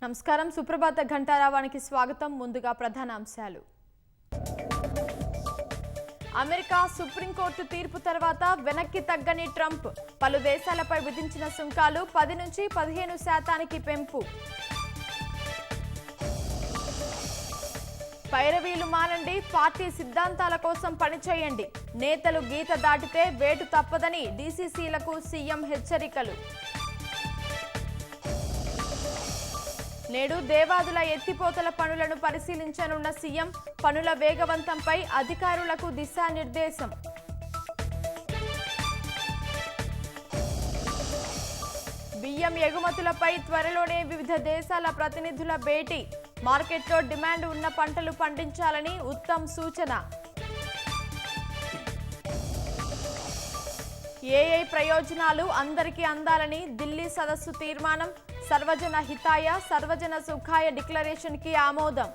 నమస్కారం. సుప్రభాత ఘంటారావానికి స్వాగతం. ముందుగా ప్రధాన అంశాలు. అమెరికా సుప్రీంకోర్టు తీర్పు తర్వాత వెనక్కి తగ్గని ట్రంప్. పలు దేశాలపై విధించిన సుంకాలు 10 నుంచి 15% పెంపు. పైరవీలు మానండి, పార్టీ సిద్ధాంతాల కోసం పనిచేయండి. నేతలు గీత దాటితే వేటు తప్పదని డీసీసీలకు సీఎం హెచ్చరికలు. నేడు దేవాదుల ఎత్తిపోతల పనులను పరిశీలించనున్న సీఎం. పనుల వేగవంతంపై అధికారులకు దిశానిర్దేశం. బియ్యం ఎగుమతులపై త్వరలోనే వివిధ దేశాల ప్రతినిధుల భేటీ. మార్కెట్లో డిమాండ్ ఉన్న పంటలు పండించాలని ఉత్తమ్ సూచన. ఏఐ ప్రయోజనాలు అందరికీ అందాలని ఢిల్లీ సదస్సు తీర్మానం. సర్వజన హితాయ సర్వజన సుఖాయ డిక్లరేషన్ కి ఆమోదం.